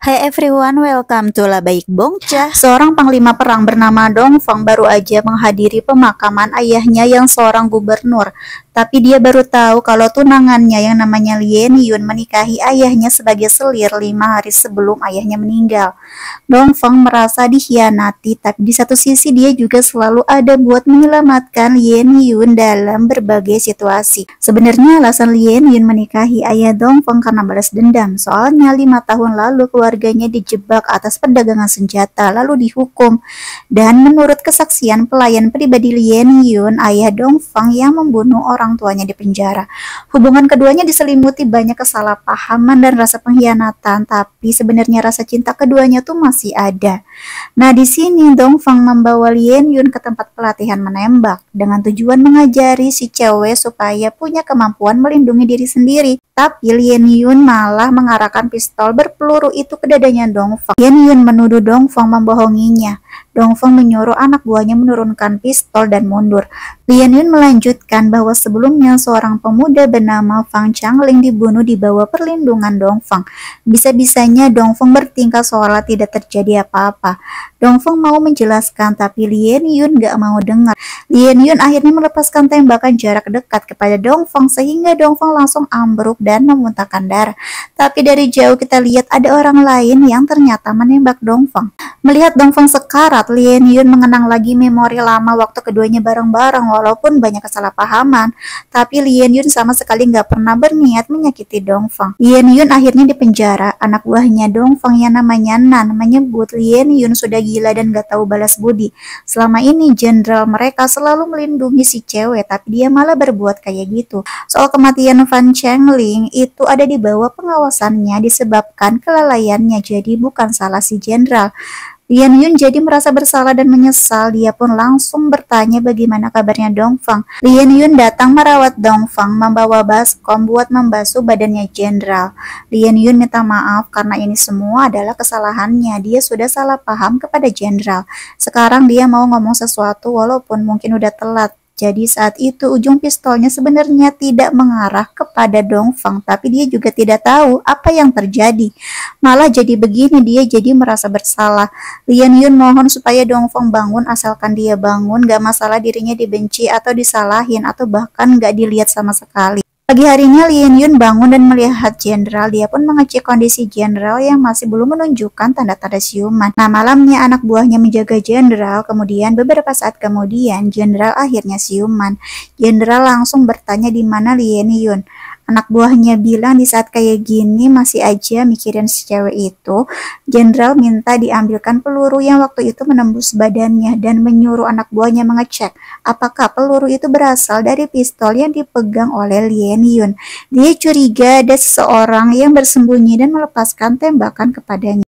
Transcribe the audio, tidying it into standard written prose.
Hai everyone, welcome to La Baik Bongcah. Seorang panglima perang bernama Dong Fang baru aja menghadiri pemakaman ayahnya yang seorang gubernur. Tapi dia baru tahu kalau tunangannya yang namanya Lien Yun menikahi ayahnya sebagai selir 5 hari sebelum ayahnya meninggal. Dong Fang merasa dikhianati, tapi di satu sisi dia juga selalu ada buat menyelamatkan Lien Yun dalam berbagai situasi. Sebenarnya alasan Lien Yun menikahi ayah Dong Fang karena balas dendam. Soalnya 5 tahun lalu keluarganya dijebak atas perdagangan senjata lalu dihukum. Dan menurut kesaksian pelayan pribadi Lien Yun, ayah Dong Fang yang membunuh orang tuanya di penjara. Hubungan keduanya diselimuti banyak kesalahpahaman dan rasa pengkhianatan, tapi sebenarnya rasa cinta keduanya tuh masih ada. Nah, di sini Dong Fang membawa Lien Yun ke tempat pelatihan menembak dengan tujuan mengajari si cewek supaya punya kemampuan melindungi diri sendiri. Tapi Lien Yun malah mengarahkan pistol berpeluru itu ke dadanya Dong Fang. Lien Yun menuduh Dong Fang membohonginya. Dong Fang menyuruh anak buahnya menurunkan pistol dan mundur. Lien Yun melanjutkan bahwa sebelumnya seorang pemuda bernama Fang Changling dibunuh di bawah perlindungan Dong Fang. Bisa-bisanya Dong Fang bertingkah seolah tidak terjadi apa-apa. Dong Fang mau menjelaskan, tapi Lien Yun gak mau dengar. Lien Yun akhirnya melepaskan tembakan jarak dekat kepada Dong Fang sehingga Dong Fang langsung ambruk dan memuntahkan darah. Tapi dari jauh kita lihat ada orang lain yang ternyata menembak Dong Fang. Melihat Dong Fang sekarat, Lien Yun mengenang lagi memori lama waktu keduanya bareng-bareng walaupun banyak kesalahpahaman. Tapi Lien Yun sama sekali nggak pernah berniat menyakiti Dong Fang. Lien Yun akhirnya dipenjara. Anak buahnya Dong Fang yang namanya Nan menyebut Lien Yun sudah gila dan gak tahu balas budi. Selama ini jenderal mereka selalu melindungi si cewek, tapi dia malah berbuat kayak gitu. Soal kematian Fan Changling itu ada di bawah pengawasannya disebabkan kelalaiannya, jadi bukan salah si jenderal. Lien Yun jadi merasa bersalah dan menyesal. Dia pun langsung bertanya bagaimana kabarnya Dong Fang. Lien Yun datang merawat Dong Fang, membawa baskom buat membasuh badannya jenderal. Lien Yun minta maaf karena ini semua adalah kesalahannya. Dia sudah salah paham kepada jenderal. Sekarang dia mau ngomong sesuatu walaupun mungkin udah telat. Jadi saat itu ujung pistolnya sebenarnya tidak mengarah kepada Dong Fang, tapi dia juga tidak tahu apa yang terjadi. Malah jadi begini, dia jadi merasa bersalah. Lien Yun mohon supaya Dong Fang bangun, asalkan dia bangun, gak masalah dirinya dibenci atau disalahin atau bahkan gak dilihat sama sekali. Pagi harinya Lien Yun bangun dan melihat jenderal. Dia pun mengecek kondisi jenderal yang masih belum menunjukkan tanda-tanda siuman. Nah, malamnya anak buahnya menjaga jenderal. Kemudian beberapa saat kemudian jenderal akhirnya siuman. Jenderal langsung bertanya di mana Lien Yun. Anak buahnya bilang di saat kayak gini masih aja mikirin si cewek itu. Jenderal minta diambilkan peluru yang waktu itu menembus badannya dan menyuruh anak buahnya mengecek apakah peluru itu berasal dari pistol yang dipegang oleh Lien Yun. Dia curiga ada seseorang yang bersembunyi dan melepaskan tembakan kepadanya.